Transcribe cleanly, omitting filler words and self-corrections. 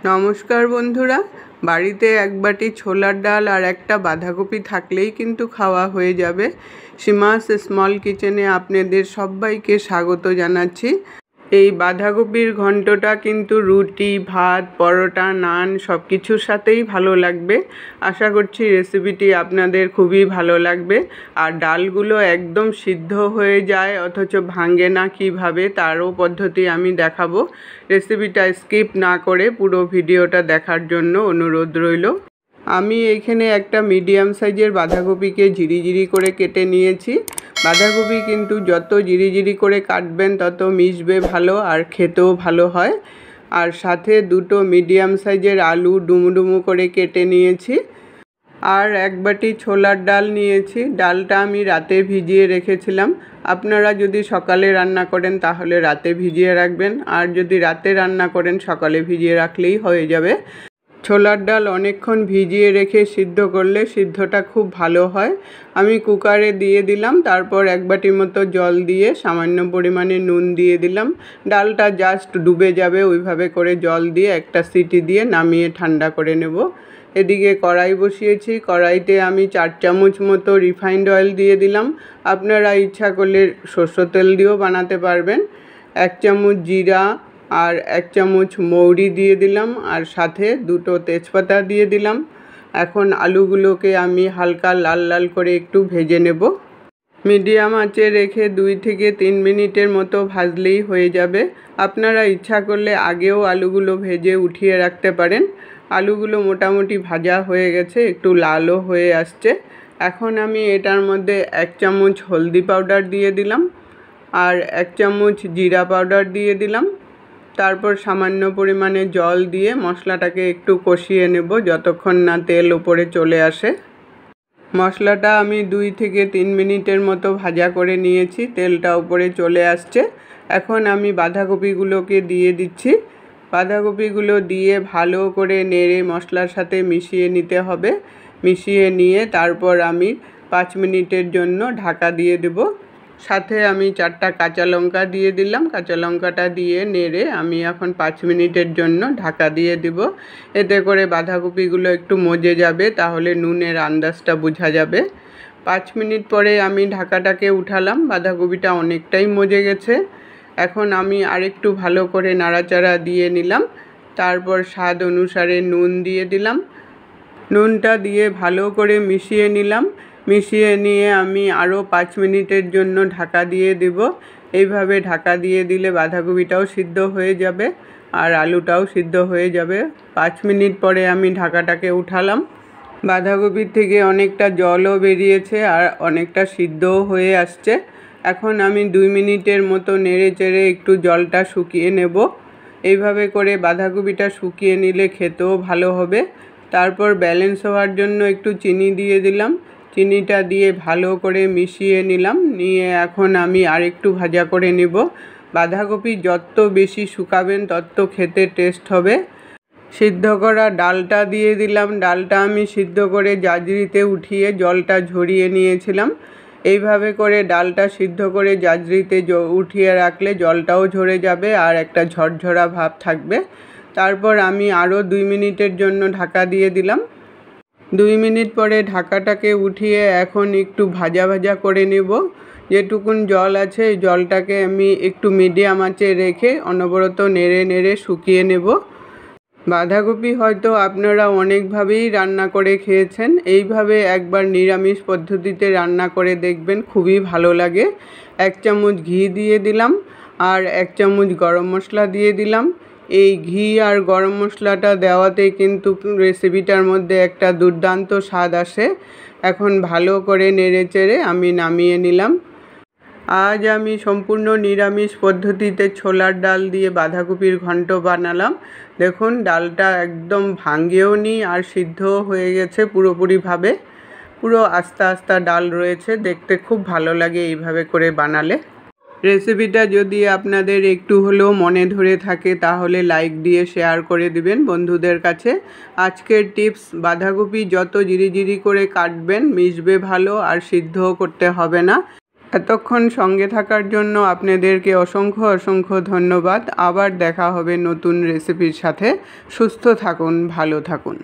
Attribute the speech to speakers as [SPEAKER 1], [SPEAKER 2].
[SPEAKER 1] নমস্কার বন্ধুরা, বাড়িতে এক বাটি ছোলার ডাল আর একটা বাঁধাকপি থাকলেই কিন্তু খাওয়া হয়ে যাবে। সীমাস স্মল কিচেনে আপনাদের সবাইকে স্বাগত জানাচ্ছি। এই বাঁধাকপির ঘন্টটা কিন্তু রুটি, ভাত, পরোটা, নান সব কিছুর সাথেই ভালো লাগবে। আশা করছি রেসিপিটি আপনাদের খুবই ভালো লাগবে। আর ডালগুলো একদম সিদ্ধ হয়ে যায় অথচ ভাঙে না কিভাবে, তারও পদ্ধতি আমি দেখাবো। রেসিপিটা স্কিপ না করে পুরো ভিডিওটা দেখার জন্য অনুরোধ রইল। আমি এখানে একটা মিডিয়াম সাইজের বাঁধাকপিকে ঝিরিঝিরি করে কেটে নিয়েছি। বাঁধাকপি কিন্তু যত ঝিরিঝিরি করে কাটবেন তত মিশবে ভালো আর খেতেও ভালো হয়। আর সাথে দুটো মিডিয়াম সাইজের আলু ডুমো করে কেটে নিয়েছি। আর এক বাটি ছোলার ডাল নিয়েছি। ডালটা আমি রাতে ভিজিয়ে রেখেছিলাম। আপনারা যদি সকালে রান্না করেন তাহলে রাতে ভিজিয়ে রাখবেন, আর যদি রাতে রান্না করেন সকালে ভিজিয়ে রাখলেই হয়ে যাবে। ছোলার ডাল অনেকক্ষণ ভিজিয়ে রেখে সিদ্ধ করলে সিদ্ধটা খুব ভালো হয়। আমি কুকারে দিয়ে দিলাম, তারপর এক বাটির মতো জল দিয়ে সামান্য পরিমাণে নুন দিয়ে দিলাম। ডালটা জাস্ট ডুবে যাবে ওইভাবে করে জল দিয়ে একটা সিটি দিয়ে নামিয়ে ঠান্ডা করে নেব। এদিকে কড়াই বসিয়েছি। কড়াইতে আমি 4 চামচ মতো রিফাইন্ড অয়েল দিয়ে দিলাম। আপনারা ইচ্ছা করলে সরষের তেল দিয়েও বানাতে পারবেন। 1 চামচ জিরা আর 1 চামচ মৌরি দিয়ে দিলাম, আর সাথে দুটো তেজপাতা দিয়ে দিলাম। এখন আলুগুলোকে আমি হালকা লাল লাল করে একটু ভেজে নেব। মিডিয়াম আঁচে রেখে 2 থেকে 3 মিনিটের মতো ভাজলেই হয়ে যাবে। আপনারা ইচ্ছা করলে আগেও আলুগুলো ভেজে উঠিয়ে রাখতে পারেন। আলুগুলো মোটামুটি ভাজা হয়ে গেছে, একটু লালও হয়ে আসছে। এখন আমি এটার মধ্যে 1 চামচ হলদি পাউডার দিয়ে দিলাম আর 1 চামচ জিরা পাউডার দিয়ে দিলাম। তারপর সামান্য পরিমাণে জল দিয়ে মশলাটাকে একটু কষিয়ে নেব যতক্ষণ না তেল ওপরে চলে আসে। মশলাটা আমি 2 থেকে 3 মিনিটের মতো ভাজা করে নিয়েছি, তেলটা উপরে চলে আসছে। এখন আমি বাঁধাকপিগুলোকে দিয়ে দিচ্ছি। বাঁধাকপিগুলো দিয়ে ভালো করে নেড়ে মশলার সাথে মিশিয়ে নিতে হবে। মিশিয়ে নিয়ে তারপর আমি 5 মিনিটের জন্য ঢাকা দিয়ে দেব। সাথে আমি 4টা কাঁচা লঙ্কা দিয়ে দিলাম। কাঁচা লঙ্কাটা দিয়ে নেড়ে আমি এখন 5 মিনিটের জন্য ঢাকা দিয়ে দেব। এতে করে বাঁধাকপিগুলো একটু মজে যাবে, তাহলে নুনের আন্দাজটা বোঝা যাবে। 5 মিনিট পরে আমি ঢাকাটাকে উঠালাম। বাঁধাকপিটা অনেকটাই মজে গেছে। এখন আমি আরেকটু ভালো করে নাড়াচাড়া দিয়ে নিলাম। তারপর স্বাদ অনুসারে নুন দিয়ে দিলাম। নুনটা দিয়ে ভালো করে মিশিয়ে নিলাম। মিশিয়ে নিয়ে আমি আরও 5 মিনিটের জন্য ঢাকা দিয়ে দেব। এইভাবে ঢাকা দিয়ে দিলে বাঁধাকপিটাও সিদ্ধ হয়ে যাবে আর আলুটাও সিদ্ধ হয়ে যাবে। 5 মিনিট পরে আমি ঢাকাটাকে উঠালাম। বাঁধাকপির থেকে অনেকটা জলও বেরিয়েছে আর অনেকটা সিদ্ধও হয়ে আসছে। এখন আমি 2 মিনিটের মতো নেড়ে চেড়ে একটু জলটা শুকিয়ে নেব। এইভাবে করে বাঁধাকপিটা শুকিয়ে নিলে খেতেও ভালো হবে। তারপর ব্যালেন্স হওয়ার জন্য একটু চিনি দিয়ে দিলাম। চিনিটা দিয়ে ভালো করে মিশিয়ে নিলাম। নিয়ে এখন আমি আরেকটু ভাজা করে নেব। বাঁধাকপি যত বেশি শুকাবেন তত খেতে টেস্ট হবে। সিদ্ধ করা ডালটা দিয়ে দিলাম। ডালটা আমি সিদ্ধ করে জাজরিতে উঠিয়ে জলটা ঝরিয়ে নিয়েছিলাম। এইভাবে করে ডালটা সিদ্ধ করে জাজরিতে উঠিয়ে রাখলে জলটাও ঝরে যাবে আর একটা ঝরঝরা ভাব থাকবে। তারপর আমি আরও 2 মিনিটের জন্য ঢাকা দিয়ে দিলাম। 2 মিনিট পরে ঢাকাটাকে উঠিয়ে এখন একটু ভাজা ভাজা করে নেব। যেটুকুন জল আছে এই জলটাকে আমি একটু মিডিয়াম আঁচে রেখে অনবরত নেড়ে নেড়ে শুকিয়ে নেব। বাঁধাকপি হয়তো আপনারা অনেকভাবেই রান্না করে খেয়েছেন। এইভাবে একবার নিরামিষ পদ্ধতিতে রান্না করে দেখবেন, খুবই ভালো লাগে। 1 চামচ ঘি দিয়ে দিলাম আর 1 চামচ গরম মশলা দিয়ে দিলাম। এই ঘি আর গরম মশলাটা দেওয়াতে কিন্তু রেসিপিটার মধ্যে একটা দুর্দান্ত স্বাদ আসে। এখন ভালো করে নেড়ে চেড়ে আমি নামিয়ে নিলাম। আজ আমি সম্পূর্ণ নিরামিষ পদ্ধতিতে ছোলার ডাল দিয়ে বাঁধাকপির ঘন্ট বানালাম। দেখুন ডালটা একদম ভাঙেও নি আর সিদ্ধও হয়ে গেছে পুরোপুরিভাবে। পুরো আস্তা আস্তা ডাল রয়েছে, দেখতে খুব ভালো লাগে এইভাবে করে বানালে। রেসিপিটা যদি আপনাদের একটু হলেও মনে ধরে থাকে তাহলে লাইক দিয়ে শেয়ার করে দিবেন বন্ধুদের কাছে। আজকের টিপস, বাঁধাকপি যত জিরিজিরি করে কাটবেন মিশবে ভালো আর সিদ্ধও করতে হবে না। এতক্ষণ সঙ্গে থাকার জন্য আপনাদেরকে অসংখ্য অসংখ্য ধন্যবাদ। আবার দেখা হবে নতুন রেসিপির সাথে। সুস্থ থাকুন, ভালো থাকুন।